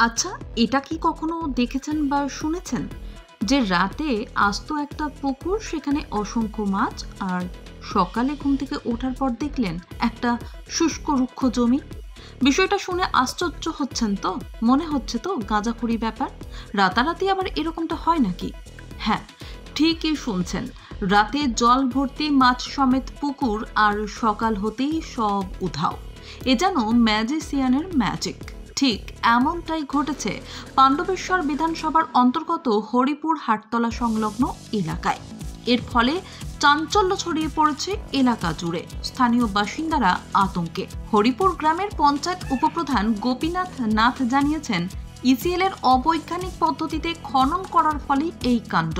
আচ্ছা, এটা কি কখনো দেখেছেন বা শুনেছেন যে রাতে আস্ত একটা পুকুর, সেখানে অসংখ্য মাছ, আর সকালে ঘুম থেকে ওঠার পর দেখলেন একটা শুষ্ক রুক্ষ জমি? বিষয়টা শুনে আশ্চর্য হচ্ছেন তো? মনে হচ্ছে তো গাঁজাখুরি ব্যাপার। রাতারাতি আবার এরকমটা হয় নাকি? হ্যাঁ, ঠিকই শুনছেন। রাতে জল ভর্তি মাছ সমেত পুকুর, আর সকাল হতেই সব উধাও। এ যেন ম্যাজিসিয়ানের ম্যাজিক। ঠিক এমনটাই ঘটেছে পাণ্ডবেশ্বর বিধানসভার অন্তর্গত হরিপুর হাটতলা সংলগ্ন এলাকায়। এর ফলে চাঞ্চল্য ছড়িয়ে পড়েছে এলাকা জুড়ে। স্থানীয় বাসিন্দারা আতঙ্কে। হরিপুর গ্রামের পঞ্চায়েত উপপ্রধান গোপীনাথ নাথ জানিয়েছেন, ইসিএল এর অবৈজ্ঞানিক পদ্ধতিতে খনন করার ফলে এই কাণ্ড,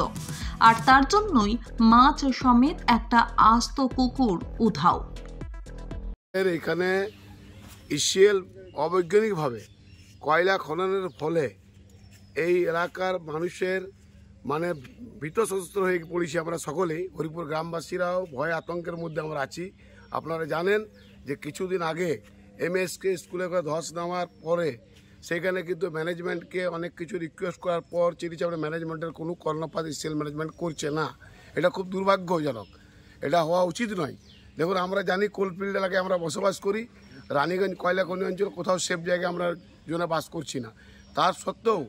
আর তার জন্যই মাছ সমেত একটা আস্ত পুকুর উধাও। এখানে ইসিএল অবৈজ্ঞানিকভাবে কয়লা খননের ফলে এই এলাকার মানুষের ভীত সশস্ত্র হয়ে পড়েছি আমরা সকলেই। হরিপুর গ্রামবাসীরাও ভয় আতঙ্কের মধ্যে আমরা আছি। আপনারা জানেন যে কিছুদিন আগে এমএসকে স্কুলে ধস নামার পরে সেখানে কিন্তু ম্যানেজমেন্টকে অনেক কিছু রিকোয়েস্ট করার পর চিরিচাপড়া ম্যানেজমেন্টের কোনো কর্ণপাত ইসিএল ম্যানেজমেন্ট করছে না। এটা খুব দুর্ভাগ্যজনক, এটা হওয়া উচিত নয়। দেখুন, আমরা জানি কোলফিল্ড এলাকায় আমরা বসবাস করি, রানীগঞ্জ কয়লা খনি অঞ্চল কোথাও সেফ জায়গায় আমরা জন্য বাস করছি না। তার সত্ত্বেও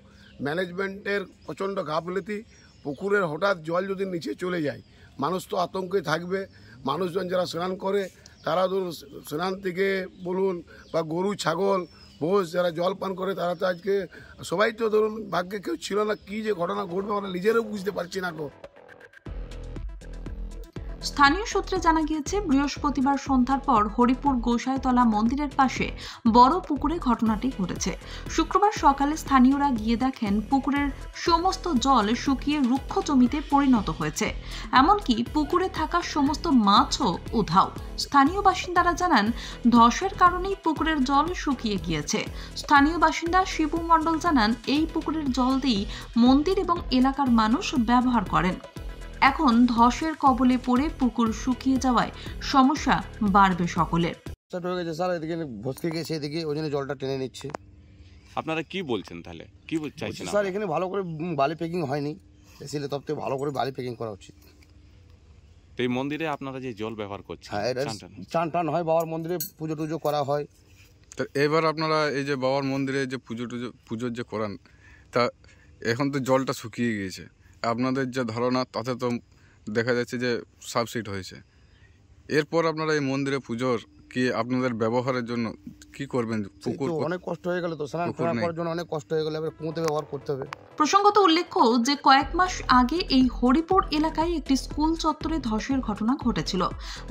ম্যানেজমেন্টের প্রচণ্ড গাফিলতি, পুকুরের হঠাৎ জল যদি নিচে চলে যায়, মানুষ তো আতঙ্কে থাকবে। মানুষজন যারা স্নান করে তারা ধরুন স্নান থেকে বলুন বা গরু ছাগল মোষ যারা জল পান করে তারা তো আজকে সবাই তো ধরুন ভাগ্যে কেউ ছিল না। কি যে ঘটনা ঘটবে আমরা নিজেরও বুঝতে পারছি না গো। স্থানীয় সূত্রে জানা গিয়েছে, বৃহস্পতিবার সন্ধ্যার পর হরিপুর গোসাইতলা মন্দিরের পাশে বড় পুকুরে ঘটনাটি ঘটেছে। শুক্রবার সকালে স্থানীয়রা গিয়ে দেখেন পুকুরের সমস্ত জল শুকিয়ে রুক্ষ জমিতে পরিণত হয়েছে। এমনকি পুকুরে থাকা সমস্ত মাছও উধাও। স্থানীয় বাসিন্দারা জানান, ধসের কারণেই পুকুরের জল শুকিয়ে গিয়েছে। স্থানীয় বাসিন্দা শিবু মণ্ডল জানান, এই পুকুরের জল দিয়েই মন্দির এবং এলাকার মানুষ ব্যবহার করেন। এখন ধসের কবলে পড়ে পুকুর শুকিয়ে যাওয়ায় সমস্যা বাড়বে সকলের। স্যার এদিকে ভসকে গেছে, এদিকে ওই জন্য জলটা টেনে নিচ্ছে। আপনারা কি বলছেন তাহলে, কি চাইছেন? স্যার এখানে ভালো করে বালি প্যাকিং হয়নি, এসিলে তবে ভালো করে বালি প্যাকিং করা উচিত। এই মন্দিরে আপনারা যে জল ব্যবহার করছেন, চান টান হয়, বাবার মন্দিরে পুজো টুজো করা হয়। তা এবার আপনারা এই যে বাবার মন্দিরে যে পুজোর যে করান, তা এখন তো জলটা শুকিয়ে গিয়েছে। আপনাদের যে ধারণা তাতে তো দেখা যাচ্ছে যে সাবসিড হয়েছে। এরপর আপনারা এই মন্দিরে পুজোর কি আপনাদের ব্যবহারের জন্য কি করবেন? পুকুর অনেক কষ্ট হয়ে গেল তো, স্নান করার জন্য অনেক কষ্ট হয়ে গেল, এবার কুঁয়োতে ব্যবহার করতে হবে। প্রসঙ্গত উল্লেখ্য যে কয়েক মাস আগে এই হরিপুর এলাকায় একটি স্কুল চত্বরে ধসের ঘটনা ঘটেছিল,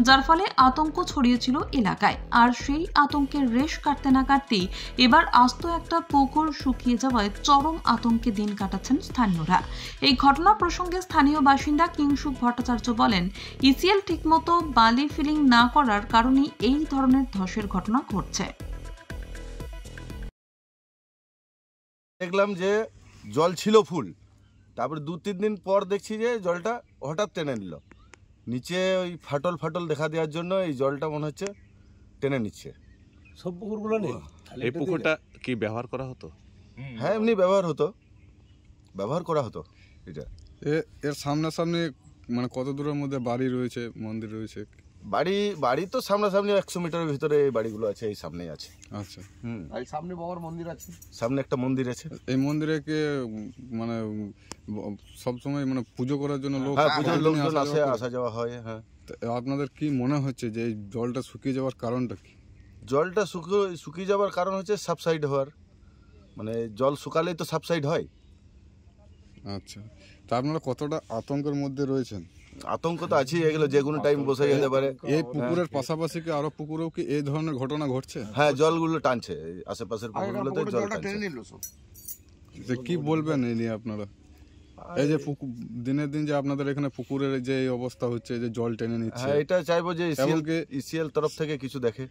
যার ফলে আতঙ্ক ছড়িয়েছিল এলাকায়। আর সেই আতঙ্কের রেশ কাটতে না কাটতেই এবার আস্ত একটা পুকুর শুকিয়ে যাওয়ায় চরম আতঙ্কে দিন কাটাচ্ছেন স্থানীয়রা। এই ঘটনা প্রসঙ্গে স্থানীয় বাসিন্দা কিংসুক ভট্টাচার্য বলেন, ইসিএল ঠিকমতো বালি ফিলিং না করার কারণেই এই ধরনের ধসের ঘটনা ঘটছে। দেখলাম যে জল ছিল ফুল, তারপরে 2-3 দিন পর দেখছি যে জলটা হঠাৎ টেনে নিল নিচে। ওই ফাটল দেখা দেওয়ার জন্য এই জলটা মনে হচ্ছে টেনে নিচ্ছে। সব পুকুরগুলো নেই। এই পুকুরটা কি ব্যবহার করা হতো? হ্যাঁ, এমনি ব্যবহার করা হতো। এটা এর সামনাসামনি কত দূরের মধ্যে বাড়ি রয়েছে, মন্দির রয়েছে? বাড়ি তো সামনাসামনি 100 মিটারের ভিতরে এই বাড়িগুলো আছে, এই সামনেই আছে। আচ্ছা, এই সামনে বাবার মন্দির আছে, সামনে একটা মন্দির আছে। এই মন্দিরে কি সবসময় পুজো করার জন্য লোক? হ্যাঁ, পুজোর লোকজন আসা যাওয়া হয়। হ্যাঁ, আপনাদের কি মনে হচ্ছে যে এই জলটা শুকিয়ে যাওয়ার কারণটা কি? জলটা শুকিয়ে যাওয়ার কারণ হচ্ছে সাবসাইড হওয়ার, জল শুকালেই তো সাবসাইড হয়। আচ্ছা, তা আপনারা কতটা আতঙ্কের মধ্যে রয়েছেন? আতঙ্ক তো আছেই, এগুলো যে কোনো টাইম বসে যেতে পারে। এই পুকুরের পাশাপাশি কি আরো পুকুরেও কি এই ধরনের ঘটনা ঘটছে? হ্যাঁ, জলগুলো টানছে, আশেপাশের পুকুরগুলোতে জল টানছে। কি বলবেন এই নিয়ে আপনারা? এই যে দিনের দিন যে আপনাদের এখানে পুকুরের যে এই অবস্থা হচ্ছে, যে জল টেনে নিচ্ছে, হ্যাঁ, এটা চাইবো যে ইসিএল তরফ থেকে কিছু দেখে।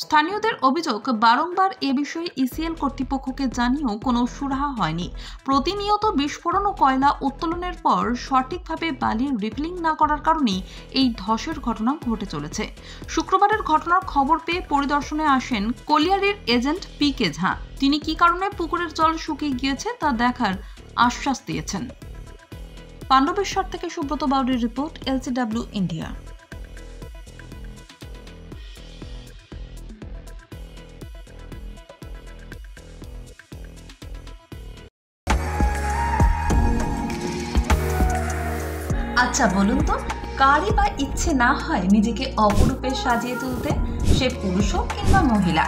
স্থানীয়দের অভিযোগ, বারংবার এ বিষয়ে ইসিএল কর্তৃপক্ষকে জানিয়েও কোনো সুরাহা হয়নি। প্রতিনিয়ত বিস্ফোরণ ও কয়লা উত্তোলনের পর সঠিকভাবে বালি রিফিলিং না করার কারণেই এই ধসের ঘটনা ঘটে চলেছে। শুক্রবারের ঘটনার খবর পেয়ে পরিদর্শনে আসেন কলিয়ারির এজেন্ট PK ঝা। তিনি কি কারণে পুকুরের জল শুকিয়ে গিয়েছে তা দেখার আশ্বাস দিয়েছেন। পাণ্ডবেশ্বর থেকে সুব্রত বাউরির রিপোর্ট, LCW ইন্ডিয়া। আচ্ছা বলুন তো, কারই বা ইচ্ছে না হয় নিজেকে অপরূপে সাজিয়ে তুলতে, সে পুরুষ হোক কিংবা মহিলা।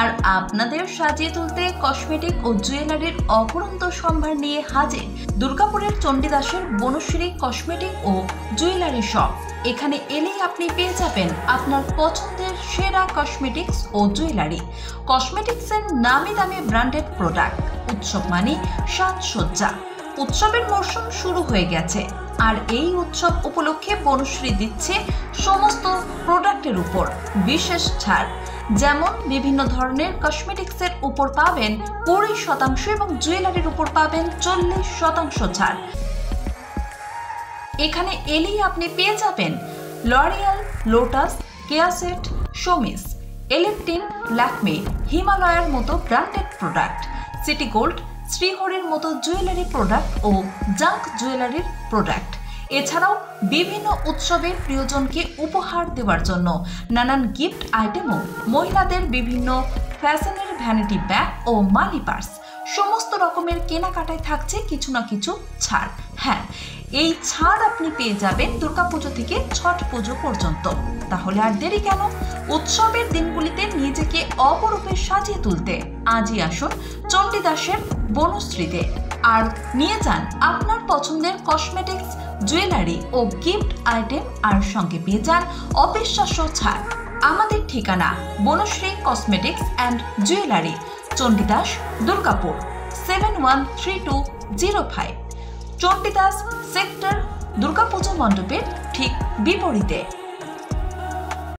আর আপনাদের সাজিয়ে তুলতে কসমেটিক ও জুয়েলারির অপরন্ত সম্ভার নিয়ে হাজির দুর্গাপুরের চণ্ডীদাসের বনশ্রী কসমেটিক ও জুয়েলারি শপ। এখানে এলেই আপনি পেয়ে যাবেন আপনার পছন্দের সেরা কসমেটিক্স ও জুয়েলারি। কসমেটিক্সের নামি দামি ব্র্যান্ডেড প্রোডাক্ট। উৎসব মানে সাজসজ্জা। উৎসবের মরশুম শুরু হয়ে গেছে, আর এই উৎসব উপলক্ষে বনশ্রী দিচ্ছে সমস্ত প্রোডাক্টের উপর বিশেষ ছাড়। যেমন বিভিন্ন ধরনের কসমেটিক্সের উপর পাবেন 20% এবং জুয়েলারির উপর পাবেন 40% ছাড়। এখানে এলেই আপনি পেয়ে যাবেন লরিয়াল, লোটাস, কেয়াসেট, শোমিস, এলেপটিন, ল্যাকমে, হিমালয়ার মতো ব্র্যান্ডেড প্রোডাক্ট, সিটি গোল্ড, শ্রীহরির মতো জুয়েলারি প্রোডাক্ট ও জাঙ্ক জুয়েলারির প্রোডাক্ট। এছাড়াও বিভিন্ন উৎসবের প্রিয়জনকে উপহার দেওয়ার জন্য নানান গিফট আইটেমও, মহিলাদের বিভিন্ন ফ্যাশনের ভ্যানিটি ব্যাগ ও মানি পার্স, সমস্ত রকমের কেনাকাটায় থাকছে কিছু না কিছু ছাড়। হ্যাঁ, এই ছাড় আপনি পেয়ে যাবেন দুর্গাপুজো থেকে ছট পুজো পর্যন্ত। তাহলে আর দেরি কেন? উৎসবের দিনগুলিতে নিজেকে অপরূপে সাজিয়ে তুলতে আজই আসুন চণ্ডীদাসের বনশ্রীতে, আর নিয়ে যান আপনার পছন্দের কসমেটিক্স, জুয়েলারি ও গিফট আইটেম, আর সঙ্গে পেয়ে যান অবিশ্বাস্য ছাড়। আমাদের ঠিকানা Banashree cosmetics and jewellery, Chandidas, Durgapur 713205, Chandidas sector, Durga Puja মণ্ডপের ঠিক বিপরীতে।